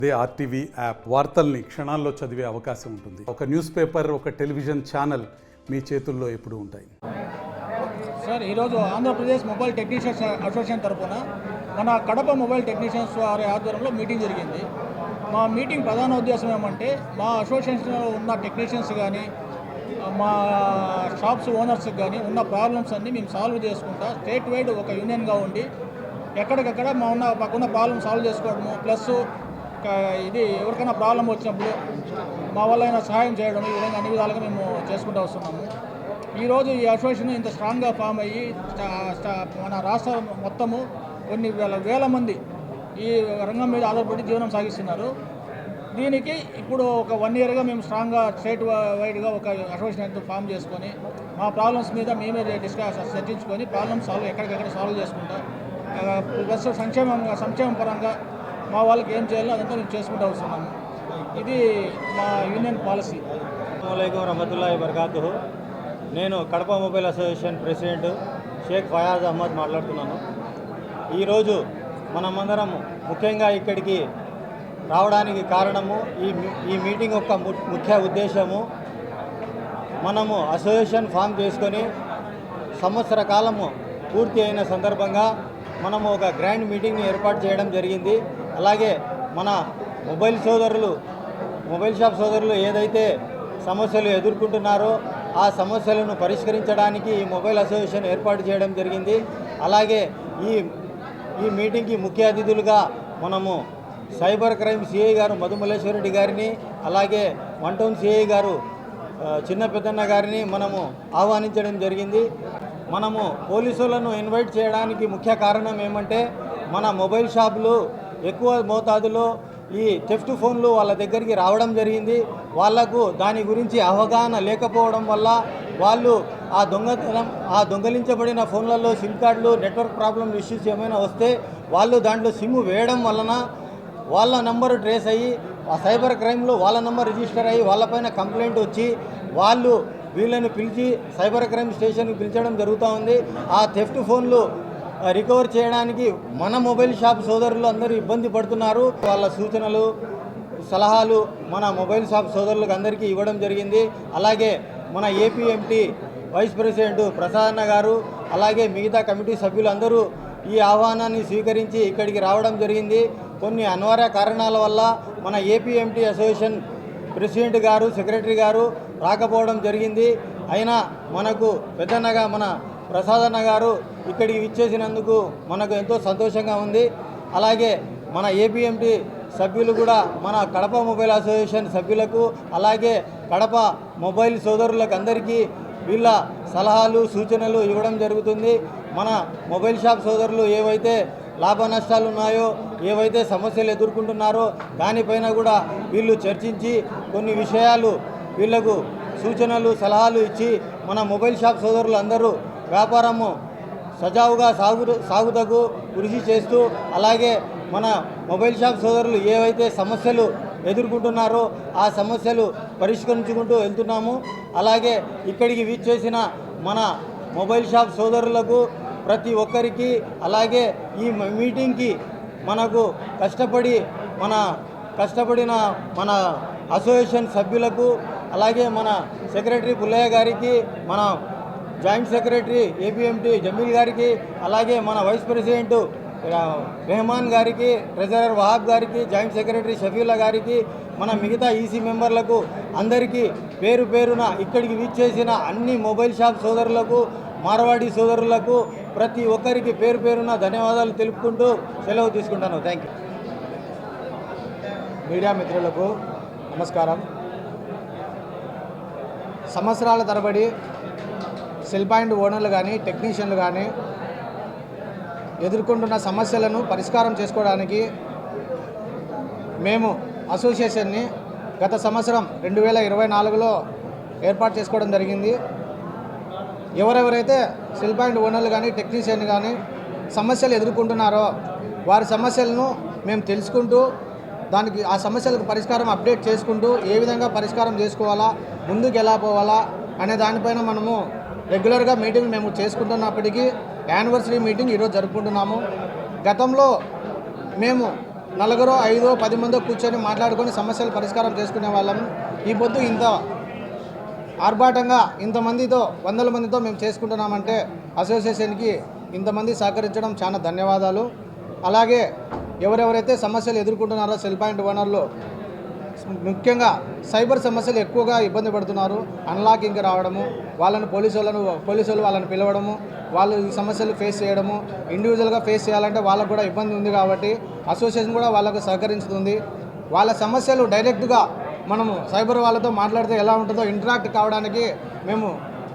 అదే RTV app వార్తల్ని క్షణాల్లో చదివే అవకాశం ఉంటుంది. ఒక న్యూస్ పేపర్, ఒక టెలివిజన్ ఛానల్ మీ చేతుల్లో ఎప్పుడూ ఉంటాయి. సార్, ఈరోజు ఆంధ్రప్రదేశ్ మొబైల్ టెక్నీషియన్స్ అసోసియేషన్ తరఫున మన కడప మొబైల్ టెక్నీషియన్స్ వారి ఆధ్వర్యంలో మీటింగ్ జరిగింది. మా మీటింగ్ ప్రధాన ఉద్దేశం ఏమంటే, మా అసోసియేషన్లో ఉన్న టెక్నీషియన్స్ కానీ మా షాప్స్ ఓనర్స్కి కానీ ఉన్న ప్రాబ్లమ్స్ అన్నీ మేము సాల్వ్ చేసుకుంటా స్టేట్ వైడ్ ఒక యూనియన్గా ఉండి ఎక్కడికక్కడ మాకున్న ప్రాబ్లమ్ సాల్వ్ చేసుకోవడము, ప్లస్ ఇది ఎవరికైనా ప్రాబ్లం వచ్చినప్పుడు మా వల్ల అయినా సహాయం చేయడం, ఈ విధంగా అన్ని విధాలుగా మేము చేసుకుంటూ వస్తున్నాము. ఈరోజు ఈ అసోసియేషన్ ఇంత స్ట్రాంగ్గా ఫామ్ అయ్యి మన రాష్ట్ర మొత్తము కొన్ని వేల మంది ఈ రంగం మీద ఆధారపడి జీవనం సాగిస్తున్నారు. దీనికి ఇప్పుడు ఒక 1 ఇయర్గా మేము స్ట్రాంగ్గా స్టేట్ వైడ్గా ఒక అసోసియేషన్ ఫామ్ చేసుకొని మా ప్రాబ్లమ్స్ మీద మేమే చర్చించుకొని ప్రాబ్లమ్స్ ఎక్కడికెక్కడ సాల్వ్ చేసుకుంటా, ప్లస్ సంక్షేమం పరంగా మా వాళ్ళకి ఏం చేయాలో అదంతా మేము చేసుకుంటూ వస్తున్నాము. ఇది మా యూనియన్ పాలసీ. అస్సలాముఅలైకుం రహమతుల్లాహి వబరకాతుహు. నేను Kadapa mobile association president Shaik Fayaz Ahmed మాట్లాడుతున్నాను. ఈరోజు మనమందరం ముఖ్యంగా ఇక్కడికి రావడానికి కారణము ఈ మీటింగ్ యొక్క ముఖ్య ఉద్దేశము, మనము అసోసియేషన్ ఫామ్ చేసుకొని సంవత్సర కాలము పూర్తి అయిన సందర్భంగా మనము ఒక గ్రాండ్ మీటింగ్ని ఏర్పాటు చేయడం జరిగింది. అలాగే మన మొబైల్ షాప్ సోదరులు ఏదైతే సమస్యలు ఎదుర్కొంటున్నారో ఆ సమస్యలను పరిష్కరించడానికి ఈ మొబైల్ అసోసియేషన్ ఏర్పాటు చేయడం జరిగింది. అలాగే ఈ మీటింగ్కి ముఖ్య అతిథులుగా మనము సైబర్ క్రైమ్ సిఐ గారు మధుమల్లేశ్వరరెడ్డి గారిని, అలాగే 1 టౌన్ సిఐ గారు చిన్న పెద్దన్న గారిని మనము ఆహ్వానించడం జరిగింది. మనము పోలీసులను ఇన్వైట్ చేయడానికి ముఖ్య కారణం ఏమంటే, మన మొబైల్ షాపులు ఎక్కువ మోతాదులో ఈ థెఫ్ట్ ఫోన్లు వాళ్ళ దగ్గరికి రావడం జరిగింది. వాళ్లకు దాని గురించి అవగాహన లేకపోవడం వల్ల వాళ్ళు ఆ దొంగలించబడిన ఫోన్లలో సిమ్ కార్డులు, నెట్వర్క్ ప్రాబ్లం ఇష్యూస్ ఏమైనా వస్తే వాళ్ళు దాంట్లో సిమ్ వేయడం వలన వాళ్ళ నంబరు ట్రేస్ అయ్యి ఆ సైబర్ క్రైమ్లో వాళ్ళ నంబర్ రిజిస్టర్ అయ్యి వాళ్ళపైన కంప్లైంట్ వచ్చి వాళ్ళు వీళ్ళని పిలిచి సైబర్ క్రైమ్ స్టేషన్కి పిలిచడం జరుగుతూ ఉంది. ఆ థెఫ్ట్ ఫోన్లు రికవర్ చేయడానికి మన మొబైల్ షాప్ సోదరులు అందరూ ఇబ్బంది పడుతున్నారు. వాళ్ళ సూచనలు, సలహాలు మన మొబైల్ షాప్ సోదరులకు అందరికీ ఇవ్వడం జరిగింది. అలాగే మన ఏపీఎంటీ వైస్ ప్రెసిడెంట్ ప్రసాదన్న గారు, అలాగే మిగతా కమిటీ సభ్యులు అందరూ ఈ ఆహ్వానాన్ని స్వీకరించి ఇక్కడికి రావడం జరిగింది. కొన్ని అనివార్య కారణాల వల్ల మన ఏపీఎంటీ అసోసియేషన్ ప్రెసిడెంట్ గారు, సెక్రటరీ గారు రాకపోవడం జరిగింది. అయినా మనకు పెద్దన్నగా మన ప్రసాదన్న గారు ఇక్కడికి విచ్చేసినందుకు మనకు ఎంతో సంతోషంగా ఉంది. అలాగే మన ఏపీఎంటీ సభ్యులు కూడా మన కడప మొబైల్ అసోసియేషన్ సభ్యులకు, అలాగే కడప మొబైల్ సోదరులకు అందరికీ వీళ్ళ సలహాలు, సూచనలు ఇవ్వడం జరుగుతుంది. మన మొబైల్ షాప్ సోదరులు ఏవైతే లాభ నష్టాలు ఉన్నాయో, ఏవైతే సమస్యలు ఎదుర్కొంటున్నారో దానిపైన కూడా వీళ్ళు చర్చించి కొన్ని విషయాలు వీళ్లకు సూచనలు, సలహాలు ఇచ్చి మన మొబైల్ షాప్ సోదరులు అందరూ వ్యాపారము సజావుగా సాగుతకు కృషి చేస్తూ, అలాగే మన మొబైల్ షాప్ సోదరులు ఏవైతే సమస్యలు ఎదుర్కొంటున్నారో ఆ సమస్యలు పరిష్కరించుకుంటూ వెళ్తున్నాము. అలాగే ఇక్కడికి విచ్చేసిన మన మొబైల్ షాప్ సోదరులకు ప్రతి ఒక్కరికి, అలాగే ఈ మీటింగ్కి మనకు కష్టపడిన మన అసోసియేషన్ సభ్యులకు, అలాగే మన సెక్రటరీ పుల్లయ్య గారికి, మన జాయింట్ సెక్రటరీ ఏపీఎంటీ జమీల్ గారికి, అలాగే మన వైస్ ప్రెసిడెంట్ రెహమాన్ గారికి, ట్రెజరర్ వహాబ్ గారికి, జాయింట్ సెక్రటరీ షఫీలా గారికి, మన మిగతా ఈసీ మెంబర్లకు అందరికీ పేరు పేరున ఇక్కడికి విచ్చేసిన అన్ని మొబైల్ షాప్ సోదరులకు, మార్వాడి సోదరులకు ప్రతి ఒక్కరికి పేరు పేరున ధన్యవాదాలు తెలుపుకుంటూ సెలవు తీసుకుంటాను. Thank you. మీడియా మిత్రులకు నమస్కారం. సంవత్సరాల తరబడి సెల్ పాయింట్ ఓనర్లు కానీ, టెక్నీషియన్లు కానీ ఎదుర్కొంటున్న సమస్యలను పరిష్కారం చేసుకోవడానికి మేము అసోసియేషన్ని గత సంవత్సరం 2024లో ఏర్పాటు చేసుకోవడం జరిగింది. ఎవరెవరైతే సెల్ పాయింట్ ఓనర్లు కానీ, టెక్నీషియన్ కానీ సమస్యలు ఎదుర్కొంటున్నారో వారి సమస్యలను మేము తెలుసుకుంటూ ఆ సమస్యలకు పరిష్కారం అప్డేట్ చేసుకుంటూ ఏ విధంగా పరిష్కారం చేసుకోవాలా, ముందుకు ఎలా పోవాలా అనే దానిపైన మనము రెగ్యులర్గా మీటింగ్ మేము చేసుకుంటున్నప్పటికీ యానివర్సరీ మీటింగ్ ఈరోజు జరుపుకుంటున్నాము. గతంలో మేము నలుగురో 5, 10 మందో కూర్చొని మాట్లాడుకొని సమస్యలు పరిష్కారం చేసుకునే వాళ్ళం. ఈ పొద్దు ఇంత ఆర్భాటంగా ఇంతమందితో 100 మందితో మేము చేసుకుంటున్నామంటే అసోసియేషన్కి ఇంతమంది సహకరించడం చాలా ధన్యవాదాలు. అలాగే ఎవరెవరైతే సమస్యలు ఎదుర్కొంటున్నారో సెల్ పాయింట్ ఓనర్లు, ముఖ్యంగా సైబర్ సమస్యలు ఎక్కువగా ఇబ్బంది పడుతున్నారు. అన్లాకింగ్ రావడము, పోలీసు వాళ్ళు వాళ్ళని పిలవడము, వాళ్ళు ఈ సమస్యలు ఫేస్ చేయడము, ఇండివిజువల్గా ఫేస్ చేయాలంటే వాళ్ళకు కూడా ఇబ్బంది ఉంది. కాబట్టి అసోసియేషన్ కూడా వాళ్ళకు సహకరిస్తుంది. వాళ్ళ సమస్యలు డైరెక్ట్గా మనము సైబర్ వాళ్ళతో మాట్లాడితే ఎలా ఉంటుందో ఇంటరాక్ట్ కావడానికి మేము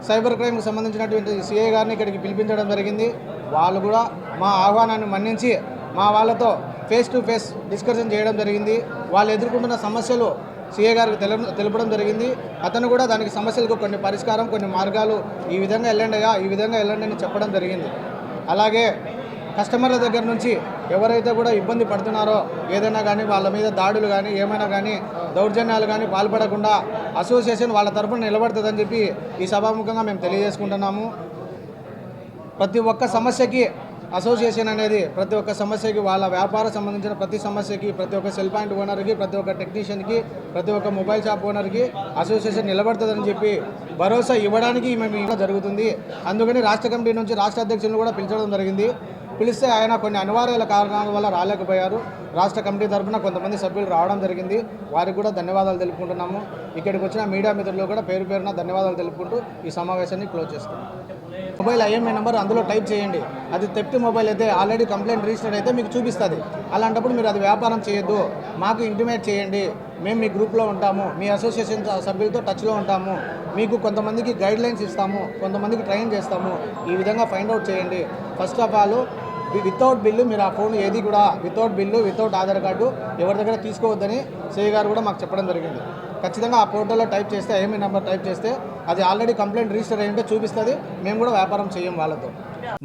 సైబర్ క్రైమ్కి సంబంధించినటువంటి సిఐ గారిని ఇక్కడికి పిలిపించడం జరిగింది. వాళ్ళు కూడా మా ఆహ్వానాన్ని మన్నించి మా వాళ్ళతో ఫేస్ టు ఫేస్ డిస్కషన్ చేయడం జరిగింది. వాళ్ళు ఎదుర్కొంటున్న సమస్యలు సిఐ గారికి తెలపడం జరిగింది. అతను కూడా దానికి సమస్యలకు కొన్ని పరిష్కారం, కొన్ని మార్గాలు, ఈ విధంగా వెళ్ళండియా, ఈ విధంగా వెళ్ళండి అని చెప్పడం జరిగింది. అలాగే కస్టమర్ల దగ్గర నుంచి ఎవరైతే కూడా ఇబ్బంది పడుతున్నారో, ఏదైనా కానీ వాళ్ళ మీద దాడులు కానీ ఏమైనా కానీ దౌర్జన్యాలు కానీ పాల్పడకుండా అసోసియేషన్ వాళ్ళ తరఫున నిలబడుతుందని చెప్పి ఈ సభాముఖంగా మేము తెలియజేసుకుంటున్నాము. ప్రతి ఒక్క సమస్యకి అసోసియేషన్ అనేది ప్రతి ఒక్క సమస్యకి, వాళ్ళ వ్యాపారం సంబంధించిన ప్రతి సమస్యకి, ప్రతి ఒక్క సెల్ పాయింట్ ఓనర్కి, ప్రతి ఒక్క టెక్నీషియన్కి, ప్రతి ఒక్క మొబైల్ షాప్ ఓనర్కి అసోసియేషన్ నిలబడుతుందని చెప్పి భరోసా ఇవ్వడానికి మేము ఇలా జరుగుతుంది. అందుకని రాష్ట్ర కమిటీ నుంచి రాష్ట్ర అధ్యక్షులను కూడా పిలిచడం జరిగింది. పిలిస్తే ఆయన కొన్ని అనివార్యాల కారణాల వల్ల రాలేకపోయారు. రాష్ట్ర కమిటీ తరఫున కొంతమంది సభ్యులు రావడం జరిగింది. వారికి కూడా ధన్యవాదాలు తెలుపుకుంటున్నాము. ఇక్కడికి వచ్చిన మీడియా మిత్రులు కూడా పేరు పేరున ధన్యవాదాలు తెలుపుకుంటూ ఈ సమావేశాన్ని క్లోజ్ చేస్తున్నాం. మొబైల్ ఐఎంఐ నెంబర్ అందులో టైప్ చేయండి. అది థెఫ్ట్ మొబైల్ అయితే ఆల్రెడీ కంప్లైంట్ రిజిస్టర్డ్ అయితే మీకు చూపిస్తుంది. అలాంటప్పుడు మీరు అది వ్యాపారం చేయొద్దు, మాకు ఇంటిమేట్ చేయండి. మేము మీ గ్రూప్లో ఉంటాము, మీ అసోసియేషన్ సభ్యులతో టచ్లో ఉంటాము, మీకు కొంతమందికి గైడ్ లైన్స్ ఇస్తాము, కొంతమందికి ట్రైన్ చేస్తాము. ఈ విధంగా ఫైండ్ అవుట్ చేయండి. First of all without bill మీరు ఆ ఫోన్ ఏది కూడా without bill, without Aadhaar card ఎవరి దగ్గర తీసుకోవద్దని సిఐ గారు కూడా మాకు చెప్పడం జరిగింది. ఖచ్చితంగా ఆ పోర్టల్లో టైప్ చేస్తే, ఐఎంఐ నెంబర్ టైప్ చేస్తే అది ఆల్రెడీ కంప్లైంట్ రిజిస్టర్ అయ్యింటే చూపిస్తుంది. మేము కూడా వ్యాపారం చేయం వాళ్ళతో.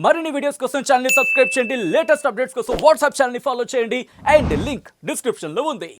మరిన్ని వీడియోస్ కోసం ఛానల్ ని సబ్స్క్రైబ్ చేయండి. లేటెస్ట్ అప్డేట్స్ కోసం వాట్సాప్ ఛానల్ ని ఫాలో చేయండి. అండ్ లింక్ డిస్క్రిప్షన్ లో ఉంది.